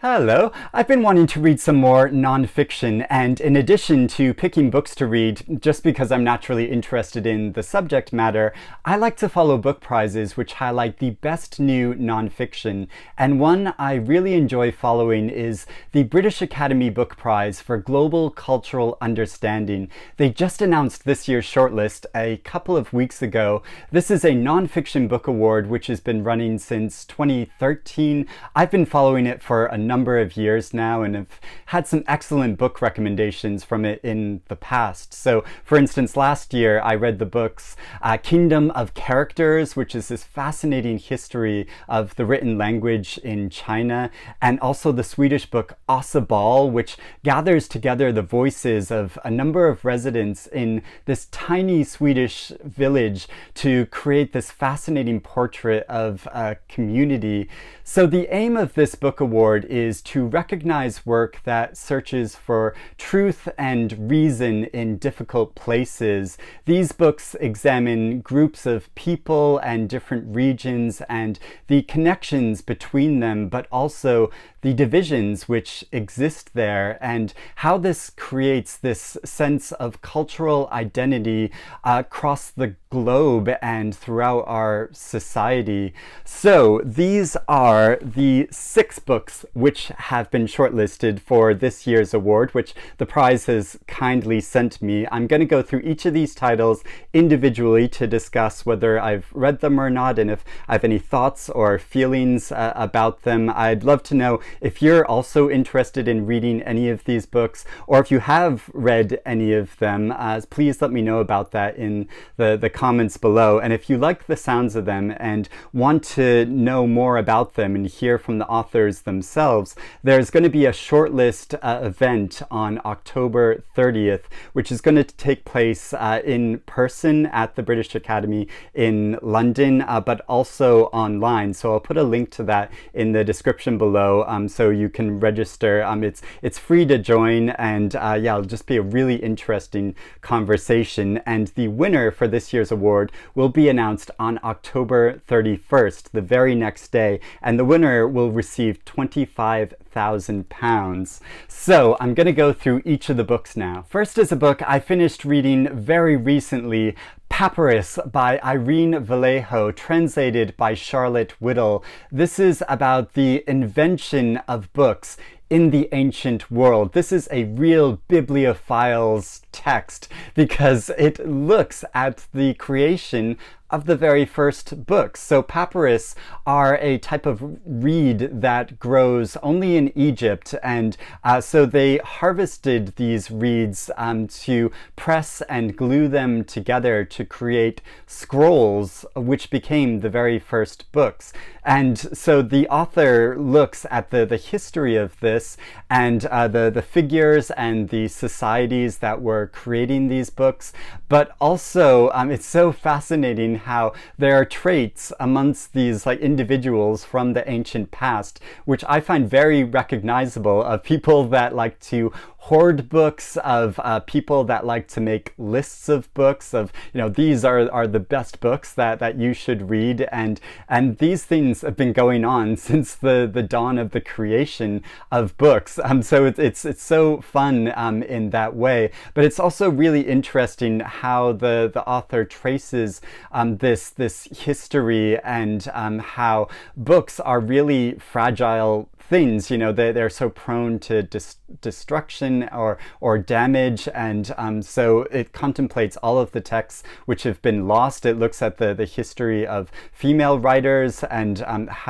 Hello! I've been wanting to read some more nonfiction, and in addition to picking books to read, just because I'm naturally interested in the subject matter, I like to follow book prizes which highlight the best new nonfiction. And one I really enjoy following is the British Academy Book Prize for Global Cultural Understanding. They just announced this year's shortlist a couple of weeks ago. This is a nonfiction book award which has been running since 2013. I've been following it for a number of years now and have had some excellent book recommendations from it in the past. So, for instance, last year I read the books Kingdom of Characters, which is this fascinating history of the written language in China, and also the Swedish book Åsa Ball, which gathers together the voices of a number of residents in this tiny Swedish village to create this fascinating portrait of a community. So the aim of this book award is to recognize work that searches for truth and reason in difficult places. These books examine groups of people and different regions and the connections between them, but also the divisions which exist there, and how this creates this sense of cultural identity across the globe and throughout our society. So these are the 6 books which have been shortlisted for this year's award, which the prize has kindly sent me. I'm going to go through each of these titles individually to discuss whether I've read them or not, and if I have any thoughts or feelings about them. I'd love to know if you're also interested in reading any of these books, or if you have read any of them. Please let me know about that in the comments below. And if you like the sounds of them and want to know more about them and hear from the authors themselves, there's going to be a shortlist event on October 30th, which is going to take place in person at the British Academy in London, but also online. So I'll put a link to that in the description below, so you can register. It's free to join, and yeah, it'll just be a really interesting conversation. And the winner for this year's award will be announced on October 31st, the very next day, and the winner will receive £25,000. So I'm going to go through each of the books now. First is a book I finished reading very recently, Papyrus by Irene Vallejo, translated by Charlotte Whittle. This is about the invention of books in the ancient world. This is a real bibliophile's text because it looks at the creation of the very first books. So papyrus are a type of reed that grows only in Egypt, and so they harvested these reeds to press and glue them together to create scrolls, which became the very first books. And so the author looks at the history of this and the figures and the societies that were creating these books, but also it's so fascinating how there are traits amongst these individuals from the ancient past, which I find very recognizable, of people that like to hoard books, of people that like to make lists of books, of these are the best books that you should read, and these things have been going on since the dawn of the creation of books. So it's so fun in that way, but it's also really interesting how the author traces this history, and how books are really fragile things. They're so prone to destruction or damage, and so it contemplates all of the texts which have been lost. It looks at the history of female writers, and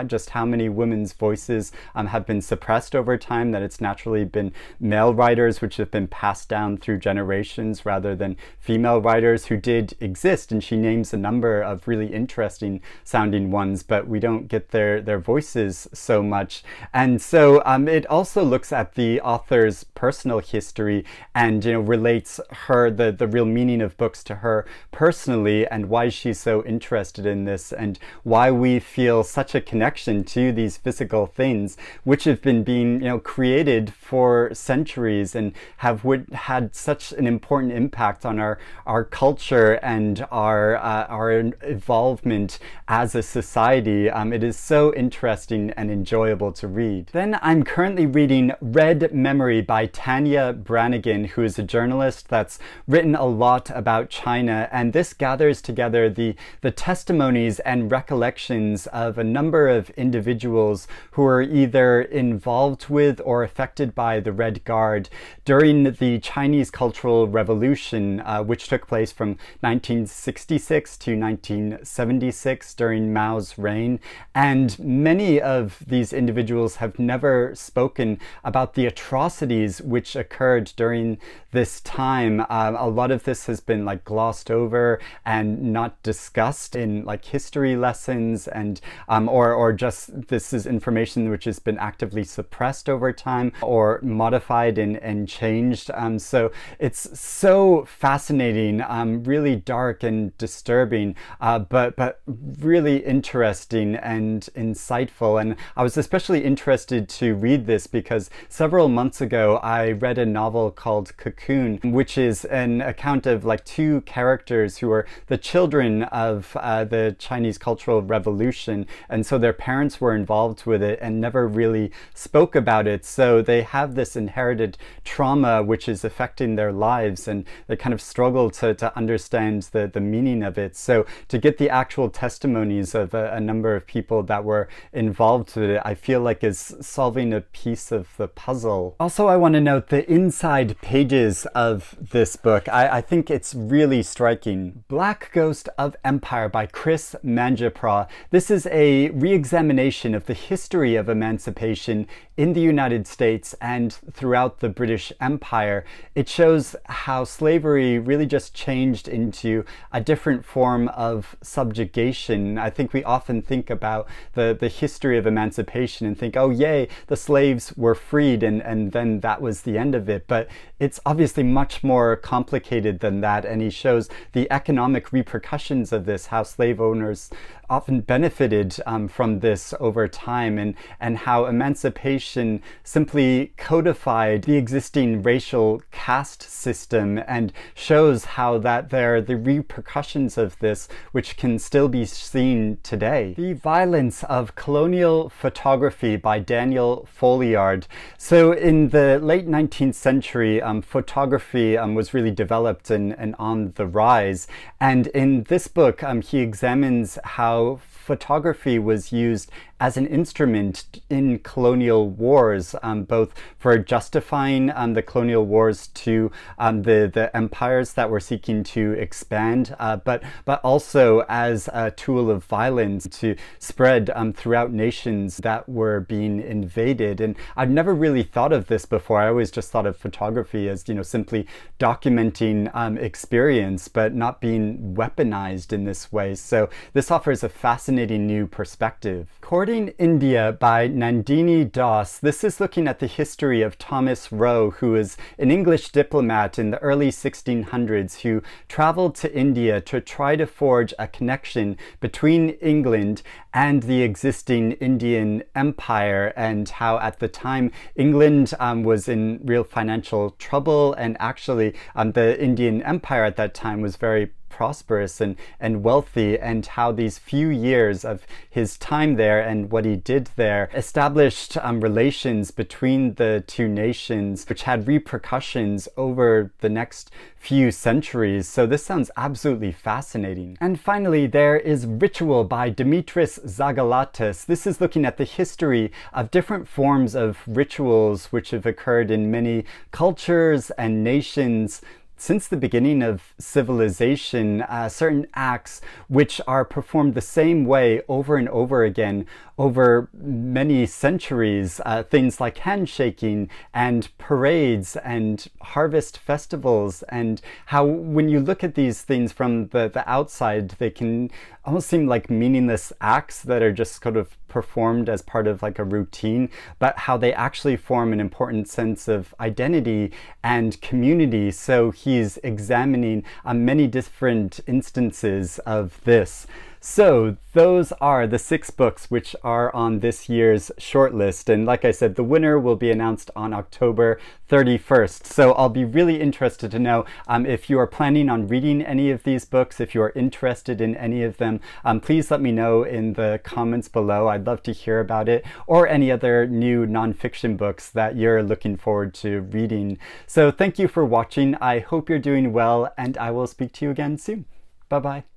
just how many women's voices have been suppressed over time, that it's naturally been male writers which have been passed down through generations rather than female writers who did exist. And she names a number of really interesting sounding ones, but we don't get their voices so much. And so it also looks at the author's personal history and relates the real meaning of books to her personally, and why she's so interested in this, and why we feel such a connection to these physical things which have been being created for centuries and have had such an important impact on our culture and our involvement as a society. It is so interesting and enjoyable to read. read. Then I'm currently reading Red Memory by Tania Branigan, who is a journalist that's written a lot about China, and this gathers together the testimonies and recollections of a number of individuals who were either involved with or affected by the Red Guard during the Chinese Cultural Revolution, which took place from 1966 to 1976 during Mao's reign. And many of these individuals have never spoken about the atrocities which occurred during this time. A lot of this has been like glossed over and not discussed in like history lessons, and or just this is information which has been actively suppressed over time or modified and changed. So it's so fascinating, really dark and disturbing, but really interesting and insightful. And I was especially interested to read this because several months ago I read a novel called Cocoon, which is an account of like two characters who are the children of the Chinese Cultural Revolution, and so their parents were involved with it and never really spoke about it. So they have this inherited trauma which is affecting their lives, and they kind of struggle to understand the meaning of it. So to get the actual testimonies of a number of people that were involved with it, I feel like is solving a piece of the puzzle. Also, I want to note the inside pages of this book. I think it's really striking. Black Ghost of Empire by Kris Manjapra. This is a re-examination of the history of emancipation in the United States and throughout the British Empire. It shows how slavery really just changed into a different form of subjugation. I think we often think about the history of emancipation and think, oh yay, the slaves were freed and then that was the end of it. But it's obviously much more complicated than that, and he shows the economic repercussions of this, how slave owners often benefited from this over time, and how emancipation simply codified the existing racial caste system, and shows how that there are the repercussions of this which can still be seen today. The Violence of Colonial Photography by Daniel Foliard. So in the late 19th century, photography was really developed and on the rise, and in this book he examines how photography was used as an instrument in colonial wars, both for justifying the colonial wars to the empires that were seeking to expand, but also as a tool of violence to spread throughout nations that were being invaded. And I've never really thought of this before. I always just thought of photography as, simply documenting experience, but not being weaponized in this way. So this offers a fascinating new perspective. Courting India by Nandini Das. This is looking at the history of Thomas Roe, who is an English diplomat in the early 1600s who traveled to India to try to forge a connection between England and the existing Indian Empire, and how at the time England was in real financial trouble, and actually the Indian Empire at that time was very prosperous and wealthy, and how these few years of his time there and what he did there established relations between the two nations which had repercussions over the next few centuries. So this sounds absolutely fascinating. And finally, there is Ritual by Dimitris Xygalatas. This is looking at the history of different forms of rituals which have occurred in many cultures and nations since the beginning of civilization, certain acts which are performed the same way over and over again over many centuries, things like handshaking and parades and harvest festivals, and how when you look at these things from the outside, they can almost seem like meaningless acts that are just sort of performed as part of like a routine, but how they actually form an important sense of identity and community. So he's examining many different instances of this. So those are the 6 books which are on this year's shortlist. And like I said, the winner will be announced on October 31st. So I'll be really interested to know if you are planning on reading any of these books, if you are interested in any of them. Please let me know in the comments below. I'd love to hear about it, or any other new nonfiction books that you're looking forward to reading. So thank you for watching. I hope you're doing well, and I will speak to you again soon. Bye-bye.